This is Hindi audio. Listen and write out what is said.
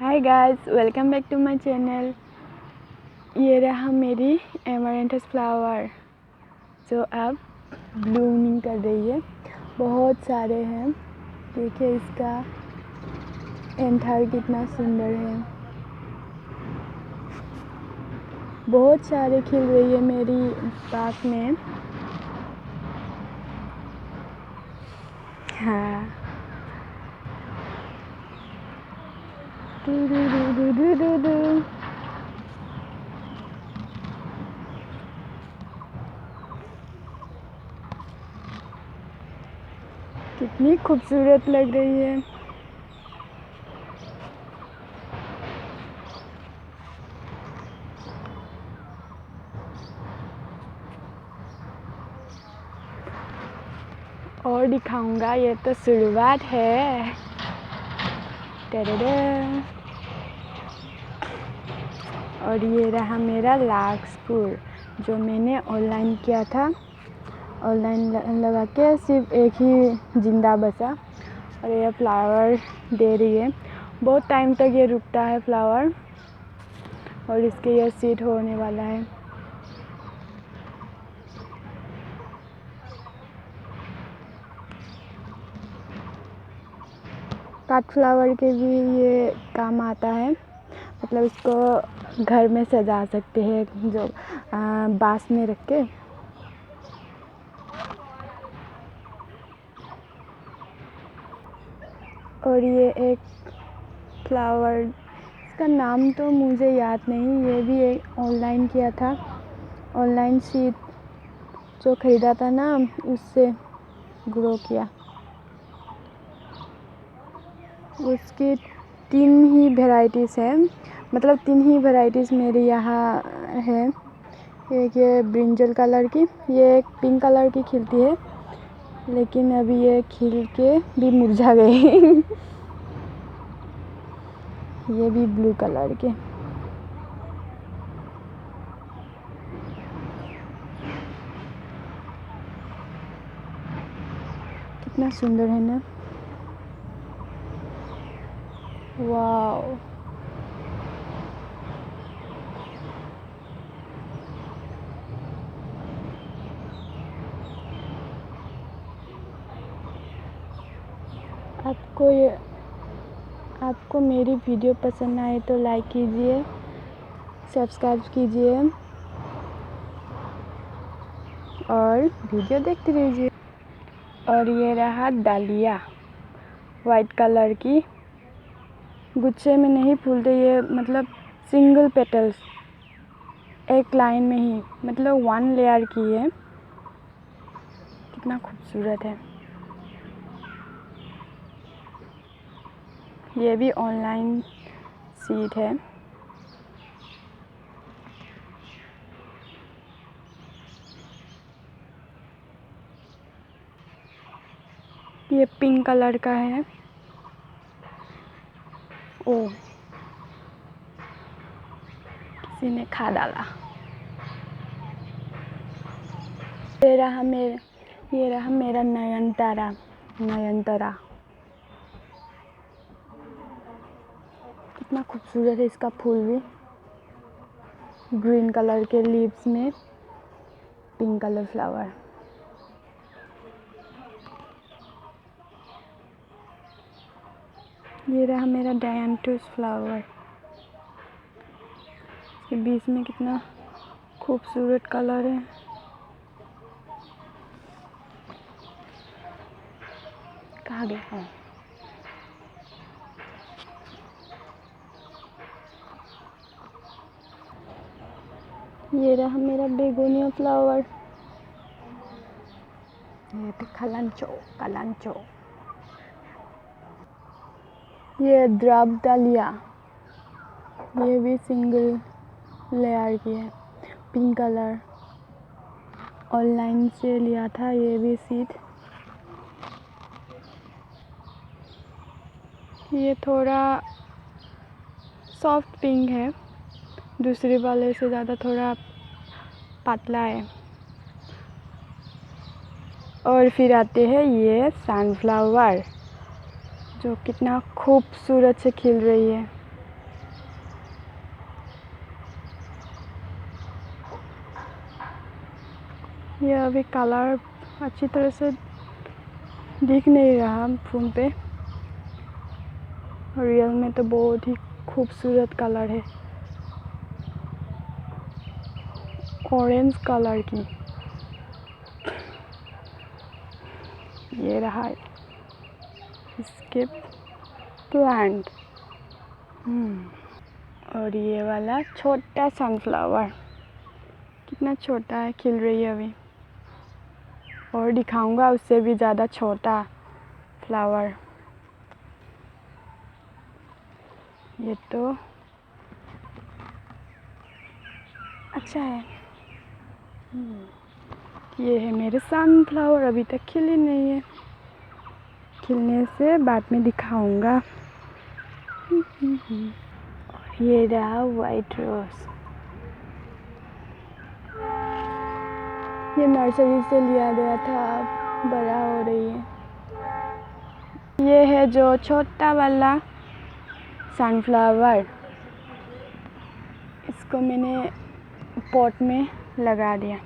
Hi guys, welcome back to my channel. ये रहा मेरी एमरेंथस फ्लावर जो अब ब्लूमिंग कर रही है। बहुत सारे हैं, देखिए इसका एंथर कितना सुंदर है। बहुत सारे खिल रही है मेरी बाग में। हाँ, दू दू दू दू दू दू। कितनी खूबसूरत लग रही है। और दिखाऊंगा, ये तो शुरुआत है। और ये रहा मेरा लार्कस्पुर जो मैंने ऑनलाइन किया था। ऑनलाइन लगा के सिर्फ एक ही जिंदा बचा और ये फ्लावर दे रही है। बहुत टाइम तक ये रुकता है फ्लावर और इसके ये सीड होने वाला है। कट फ्लावर के भी ये काम आता है, मतलब इसको घर में सजा सकते हैं जो बांस में रख के। और ये एक फ्लावर, इसका नाम तो मुझे याद नहीं, ये भी एक ऑनलाइन किया था। ऑनलाइन सीड जो ख़रीदा था ना, उससे ग्रो किया। उसकी 3 ही वैरायटीज़ है, मतलब 3 ही वैरायटीज़ मेरे यहाँ है। एक ये ब्रिंजल कलर की, ये एक पिंक कलर की खिलती है, लेकिन अभी ये खिल के भी मुरझा गई। ये भी ब्लू कलर के। कितना सुंदर है ना। वाव, आपको मेरी वीडियो पसंद आए तो लाइक कीजिए, सब्सक्राइब कीजिए और वीडियो देखते रहिए। और ये रहा डालिया, वाइट कलर की, गुच्छे में नहीं फूलते ये, मतलब सिंगल पेटल्स एक लाइन में ही, मतलब 1 लेयर की है। कितना खूबसूरत है। ये भी ऑनलाइन सीड है। ये पिंक कलर का है। ओ, किसी ने खा डाला। ये रहा मेरा नयनतारा। कितना खूबसूरत है इसका फूल भी, ग्रीन कलर के लीव्स में पिंक कलर फ्लावर। ये रहा मेरा डायंथस फ्लावर, इसके बीच में कितना खूबसूरत कलर है। कहाँ गया है? ये रहा मेरा बेगोनिया फ्लावर। ये तो कलांचो। ये द्रब डालिया, ये भी सिंगल लेयर की है, पिंक कलर। ऑनलाइन से लिया था ये भी सीड। ये थोड़ा सॉफ्ट पिंक है, दूसरे वाले से ज़्यादा थोड़ा पतला है। और फिर आते हैं ये सनफ्लावर जो कितना खूबसूरत से खिल रही है। ये अभी कलर अच्छी तरह से दिख नहीं रहा फ़ोन पे, रियल में तो बहुत ही खूबसूरत कलर है, ऑरेंज कलर की। ये रहा इसके प्लांट। और ये वाला छोटा सनफ्लावर कितना छोटा है, खिल रही है अभी। और दिखाऊंगा उससे भी ज़्यादा छोटा फ्लावर। ये तो अच्छा है। ये है मेरे सनफ्लावर, अभी तक खिली नहीं है, खिलने से बाद में दिखाऊंगा। ये रहा वाइट रोज, ये नर्सरी से लिया गया था, बड़ा हो रही है। ये है जो छोटा वाला सनफ्लावर, इसको मैंने पॉट में लगा दिया।